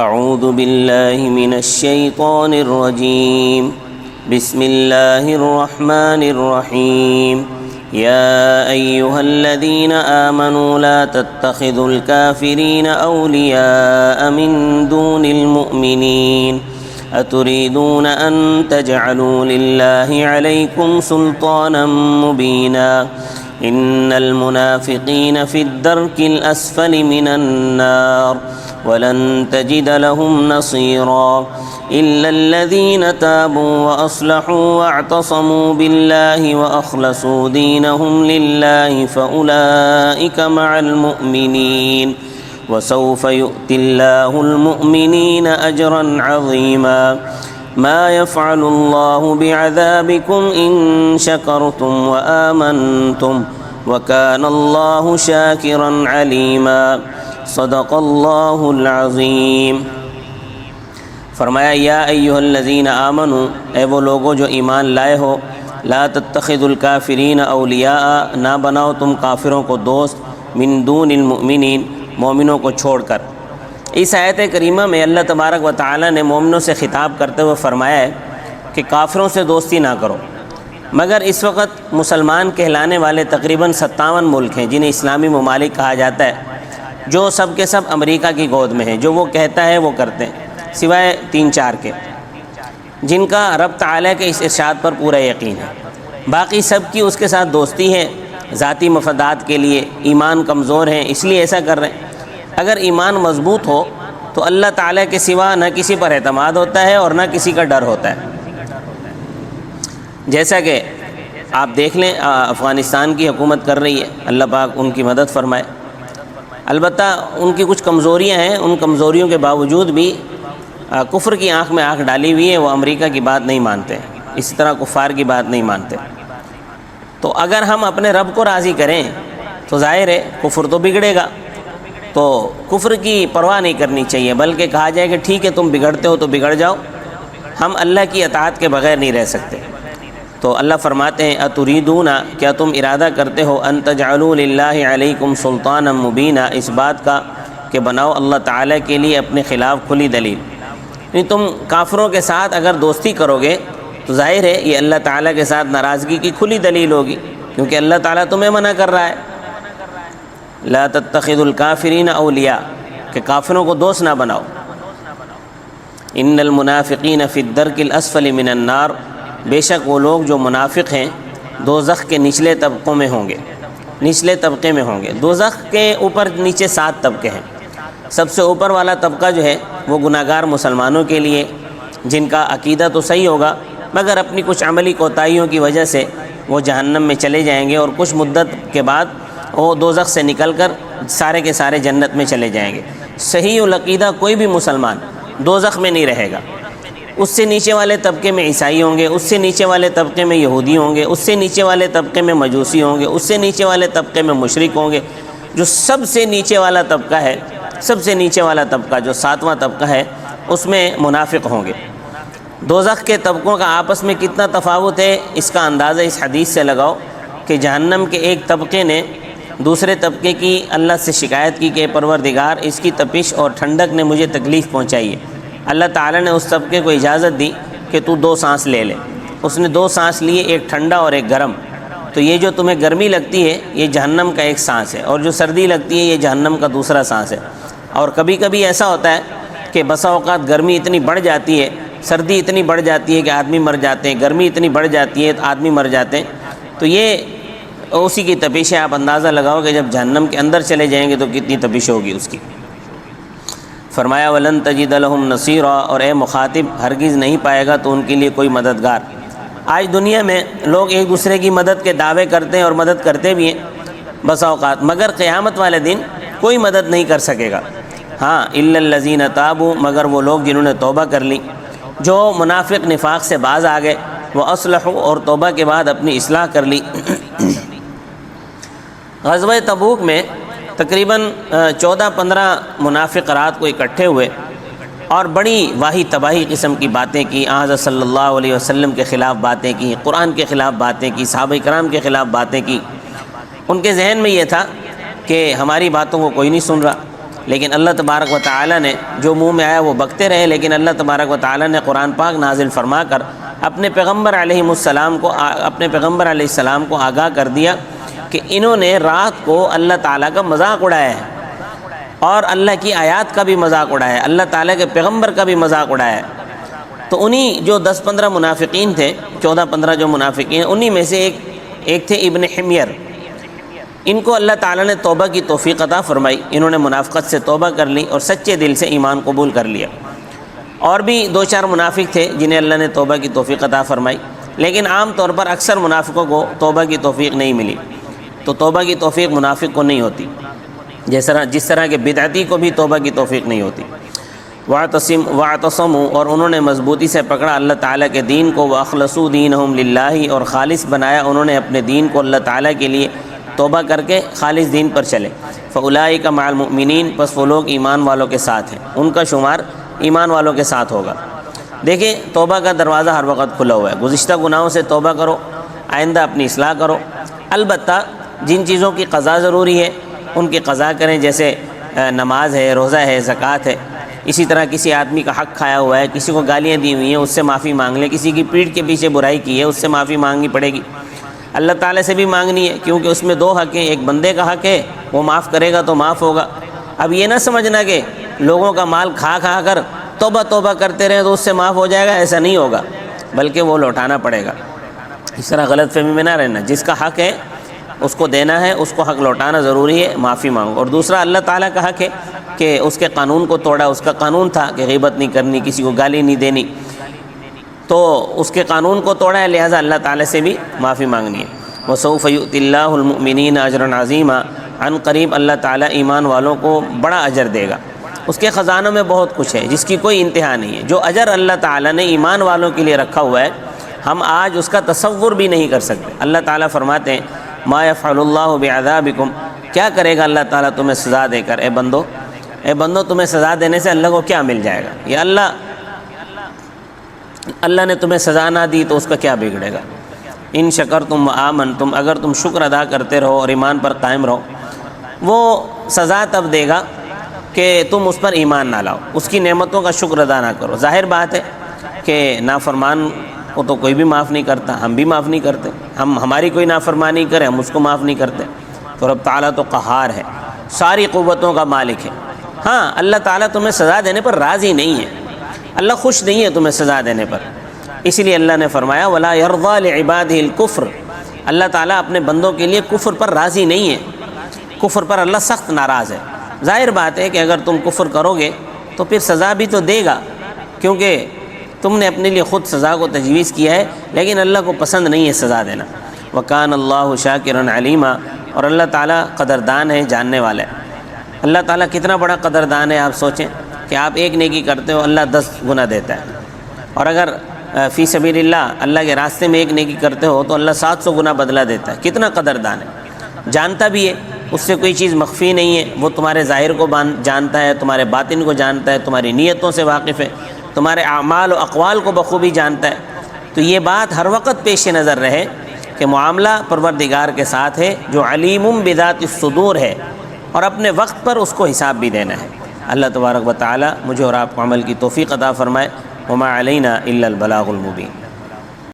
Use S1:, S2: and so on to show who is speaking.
S1: اعوذ باللہ من الشیطان الرجیم بسم اللہ الرحمن الرحیم یا ایہا الذین آمنوا لا تتخذوا الكافرین اولیاء من دون المؤمنین اتريدون أن تجعلوا لله عليكم سلطانا مبينا إن المنافقين في الدرك الأسفل من النار ولن تجد لهم نصيرا إلا الذين تابوا وأصلحوا واعتصموا بالله وأخلصوا دينهم لله فأولئك مع المؤمنين وسوف يؤتي الله المؤمنين أجرا عظيما ما يفعل الله بعذابكم إن شكرتم وآمنتم وكان الله شاكرا عليما صدق الله العظيم۔ فرمایا یا ایھا الذین آمنوا، اے وہ لوگو جو ایمان لائے ہو، لا تتخذوا الکافرین اولیاء، نہ بناؤ تم کافروں کو دوست، من دون المؤمنین، مومنوں کو چھوڑ کر۔ اس آیت کریمہ میں اللہ تبارک و تعالی نے مومنوں سے خطاب کرتے ہوئے فرمایا ہے کہ کافروں سے دوستی نہ کرو، مگر اس وقت مسلمان کہلانے والے تقریباً 57 ملک ہیں جنہیں اسلامی ممالک کہا جاتا ہے، جو سب کے سب امریکہ کی گود میں ہیں، جو وہ کہتا ہے وہ کرتے ہیں، سوائے 3-4 کے جن کا رب تعالیٰ کے اس ارشاد پر پورا یقین ہے۔ باقی سب کی اس کے ساتھ دوستی ہے ذاتی مفادات کے لیے، ایمان کمزور ہیں اس لیے ایسا کر رہے ہیں۔ اگر ایمان مضبوط ہو تو اللہ تعالیٰ کے سوا نہ کسی پر اعتماد ہوتا ہے اور نہ کسی کا ڈر ہوتا ہے۔ جیسا کہ آپ دیکھ لیں افغانستان کی حکومت کر رہی ہے، اللہ پاک ان کی مدد فرمائے۔ البتہ ان کی کچھ کمزوریاں ہیں، ان کمزوریوں کے باوجود بھی کفر کی آنکھ میں آنکھ ڈالی ہوئی ہے، وہ امریکہ کی بات نہیں مانتے، اسی طرح کفار کی بات نہیں مانتے۔ تو اگر ہم اپنے رب کو راضی کریں تو ظاہر ہے کفر تو بگڑے گا، تو کفر کی پرواہ نہیں کرنی چاہیے، بلکہ کہا جائے کہ ٹھیک ہے تم بگڑتے ہو تو بگڑ جاؤ، ہم اللہ کی اطاعت کے بغیر نہیں رہ سکتے۔ تو اللہ فرماتے ہیں اتریدون، کیا تم ارادہ کرتے ہو، ان تجعلوا للہ علیکم سلطانا مبینا، اس بات کا کہ بناؤ اللہ تعالیٰ کے لیے اپنے خلاف کھلی دلیل۔ یعنی تم کافروں کے ساتھ اگر دوستی کرو گے تو ظاہر ہے یہ اللہ تعالیٰ کے ساتھ ناراضگی کی کھلی دلیل ہوگی، کیونکہ اللہ تعالیٰ تمہیں منع کر رہا ہے لا تتخذوا الکافرین اولیاء، کہ کافروں کو دوست نہ بناؤ۔ ان المنافقین فی الدرک الاسفل من النار، بے شک وہ لوگ جو منافق ہیں دوزخ کے نچلے طبقوں میں ہوں گے، نچلے طبقے میں ہوں گے۔ دوزخ کے اوپر نیچے 7 طبقے ہیں۔ سب سے اوپر والا طبقہ جو ہے وہ گناہگار مسلمانوں کے لیے، جن کا عقیدہ تو صحیح ہوگا مگر اپنی کچھ عملی کوتاہیوں کی وجہ سے وہ جہنم میں چلے جائیں گے، اور کچھ مدت کے بعد وہ دوزخ سے نکل کر سارے کے سارے جنت میں چلے جائیں گے۔ صحیح العقیدہ کوئی بھی مسلمان دوزخ میں نہیں رہے گا۔ اس سے نیچے والے طبقے میں عیسائی ہوں گے، اس سے نیچے والے طبقے میں یہودی ہوں گے، اس سے نیچے والے طبقے میں مجوسی ہوں گے، اس سے نیچے والے طبقے میں مشرک ہوں گے۔ جو سب سے نیچے والا طبقہ ہے، سب سے نیچے والا طبقہ جو 7واں طبقہ ہے، اس میں منافق ہوں گے۔ دوزخ کے طبقوں کا آپس میں کتنا تفاوت ہے اس کا اندازہ اس حدیث سے لگاؤ کہ جہنم کے ایک طبقے نے دوسرے طبقے کی اللہ سے شکایت کی کہ پروردگار اس کی تپش اور ٹھنڈک نے مجھے تکلیف پہنچائی ہے۔ اللہ تعالیٰ نے اس طبقے کو اجازت دی کہ تو 2 سانس لے لے۔ اس نے 2 سانس لیے، ایک ٹھنڈا اور ایک گرم۔ تو یہ جو تمہیں گرمی لگتی ہے یہ جہنم کا ایک سانس ہے، اور جو سردی لگتی ہے یہ جہنم کا دوسرا سانس ہے۔ اور کبھی کبھی ایسا ہوتا ہے کہ بسا اوقات گرمی اتنی بڑھ جاتی ہے، سردی اتنی بڑھ جاتی ہے کہ آدمی مر جاتے ہیں، گرمی اتنی بڑھ جاتی ہے تو آدمی مر جاتے ہیں۔ تو یہ اسی کی تپش ہے۔ آپ اندازہ لگاؤ کہ جب جہنم کے اندر چلے جائیں گے تو کتنی تپش ہوگی اس کی۔ فرمایا ولن تجد لهم نصیرا، اور اے مخاطب ہرگز نہیں پائے گا تو ان کے لیے کوئی مددگار۔ آج دنیا میں لوگ ایک دوسرے کی مدد کے دعوے کرتے ہیں اور مدد کرتے بھی ہیں بسا اوقات، مگر قیامت والے دن کوئی مدد نہیں کر سکے گا۔ ہاں الا الذین تابوا، مگر وہ لوگ جنہوں نے توبہ کر لی، جو منافق نفاق سے باز آ گئے، وہ اصلحوا، اور توبہ کے بعد اپنی اصلاح کر لی۔ غزوہ تبوک میں تقریباً 14-15 منافق رات کو اکٹھے ہوئے اور بڑی واہی تباہی قسم کی باتیں کی، حضرت صلی اللہ علیہ وسلم کے خلاف باتیں کی، قرآن کے خلاف باتیں کی، صحابہ کرام کے خلاف باتیں کی۔ ان کے ذہن میں یہ تھا کہ ہماری باتوں کو کوئی نہیں سن رہا، لیکن اللہ تبارک و تعالیٰ نے جو منہ میں آیا وہ بکتے رہے، لیکن اللہ تبارک و تعالیٰ نے قرآن پاک نازل فرما کر اپنے پیغمبر علیہ السلام کو آگاہ کر دیا کہ انہوں نے رات کو اللہ تعالیٰ کا مذاق اڑایا ہے اور اللہ کی آیات کا بھی مذاق اڑایا ہے، اللہ تعالیٰ کے پیغمبر کا بھی مذاق اڑایا ہے۔ تو انہی جو 10-15 منافقین تھے، 14-15 جو منافقین، انہی میں سے ایک تھے ابن حمیر۔ ان کو اللہ تعالیٰ نے توبہ کی توفیق عطا فرمائی، انہوں نے منافقت سے توبہ کر لی اور سچے دل سے ایمان قبول کر لیا۔ اور بھی 2-4 منافق تھے جنہیں اللہ نے توبہ کی توفیق عطا فرمائی، لیکن عام طور پر اکثر منافقوں کو توبہ کی توفیق نہیں ملی۔ تو توبہ کی توفیق منافق کو نہیں ہوتی، جس طرح کہ بدعتی کو بھی توبہ کی توفیق نہیں ہوتی۔ واعتصموا، اور انہوں نے مضبوطی سے پکڑا اللہ تعالیٰ کے دین کو، واخلصوا دینہم للہ، اور خالص بنایا انہوں نے اپنے دین کو اللہ تعالیٰ کے لیے، توبہ کر کے خالص دین پر چلے۔ فاولئک مع المؤمنین، پس وہ لوگ ایمان والوں کے ساتھ ہیں، ان کا شمار ایمان والوں کے ساتھ ہوگا۔ دیکھیں، توبہ کا دروازہ ہر وقت کھلا ہوا ہے، گزشتہ گناہوں سے توبہ کرو، آئندہ اپنی اصلاح کرو۔ البتہ جن چیزوں کی قضا ضروری ہے ان کی قضا کریں، جیسے نماز ہے، روزہ ہے، زکوٰۃ ہے۔ اسی طرح کسی آدمی کا حق کھایا ہوا ہے، کسی کو گالیاں دی ہوئی ہیں، اس سے معافی مانگ لیں، کسی کی پیٹھ کے پیچھے برائی کی ہے، اس سے معافی مانگنی پڑے گی۔ اللہ تعالیٰ سے بھی مانگنی ہے، کیونکہ اس میں 2 حق ہیں، ایک بندے کا حق ہے، وہ معاف کرے گا تو معاف ہوگا۔ اب یہ نہ سمجھنا کہ لوگوں کا مال کھا کر توبہ کرتے رہیں تو اس سے معاف ہو جائے گا، ایسا نہیں ہوگا، بلکہ وہ لوٹانا پڑے گا۔ اس طرح غلط فہمی میں نہ رہنا، جس کا حق ہے اس کو دینا ہے، اس کو حق لوٹانا ضروری ہے، معافی مانگو۔ اور دوسرا اللہ تعالیٰ کا حق ہے کہ اس کے قانون کو توڑا، اس کا قانون تھا کہ غیبت نہیں کرنی، کسی کو گالی نہیں دینی، تو اس کے قانون کو توڑا ہے، لہٰذا اللہ تعالیٰ سے بھی معافی مانگنی ہے۔ وَسَوْفَ يُؤْتِ اللَّهُ الْمُؤْمِنِينَ أَجْرًا عَظِيمًا، عن قریب اللہ تعالیٰ ایمان والوں کو بڑا اجر دے گا۔ اس کے خزانوں میں بہت کچھ ہے جس کی کوئی انتہا نہیں ہے۔ جو اجر اللہ تعالیٰ نے ایمان والوں کے لیے رکھا ہوا ہے، ہم آج اس کا تصور بھی نہیں کر سکتے۔ اللہ تعالیٰ فرماتے ہیں ما يفعل اللہ بعذابکم، کیا کرے گا اللہ تعالیٰ تمہیں سزا دے کر، اے بندو تمہیں سزا دینے سے اللہ کو کیا مل جائے گا؟ یا اللہ نے تمہیں سزا نہ دی تو اس کا کیا بگڑے گا؟ ان شکرتم وآمنتم، اگر تم شکر ادا کرتے رہو اور ایمان پر قائم رہو، وہ سزا تب دے گا کہ تم اس پر ایمان نہ لاؤ، اس کی نعمتوں کا شکر ادا نہ کرو۔ ظاہر بات ہے کہ نافرمان کو تو کوئی بھی معاف نہیں کرتا، ہم بھی معاف نہیں کرتے، ہماری کوئی نافرمانی کرے ہم اس کو معاف نہیں کرتے۔ تو رب تعالیٰ تو قہار ہے، ساری قوتوں کا مالک ہے۔ ہاں، اللہ تعالیٰ تمہیں سزا دینے پر راضی نہیں ہے، اللہ خوش نہیں ہے تمہیں سزا دینے پر، اس لیے اللہ نے فرمایا وَلَا يَرْضَى لِعِبَادِهِ الْكُفْرِ، اللہ تعالیٰ اپنے بندوں کے لیے کفر پر راضی نہیں ہے، کفر پر اللہ سخت ناراض ہے۔ ظاہر بات ہے کہ اگر تم کفر کرو گے تو پھر سزا بھی تو دے گا، کیونکہ تم نے اپنے لیے خود سزا کو تجویز کیا ہے، لیکن اللہ کو پسند نہیں ہے سزا دینا۔ وَكَانَ اللَّهُ شَاكِرًا عَلِيمًا، اور اللہ تعالیٰ قدردان ہے، جاننے والا ہے۔ اللہ تعالیٰ کتنا بڑا قدردان ہے، آپ سوچیں کہ آپ ایک نیکی کرتے ہو، اللہ 10 گنا دیتا ہے، اور اگر فی سبیل اللہ کے راستے میں ایک نیکی کرتے ہو تو اللہ 700 گنا بدلہ دیتا ہے۔ کتنا قدردان ہے، جانتا بھی ہے، اس سے کوئی چیز مخفی نہیں ہے، وہ تمہارے ظاہر کو جانتا ہے، تمہارے باطن کو جانتا ہے، تمہاری نیتوں سے واقف ہے، تمہارے اعمال و اقوال کو بخوبی جانتا ہے۔ تو یہ بات ہر وقت پیش نظر رہے کہ معاملہ پروردگار کے ساتھ ہے جو علیم بذات الصدور ہے، اور اپنے وقت پر اس کو حساب بھی دینا ہے۔ اللہ تبارک و تعالی مجھے اور آپ کو عمل کی توفیق عطا فرمائے۔ وما علینا الا البلاغ المبین۔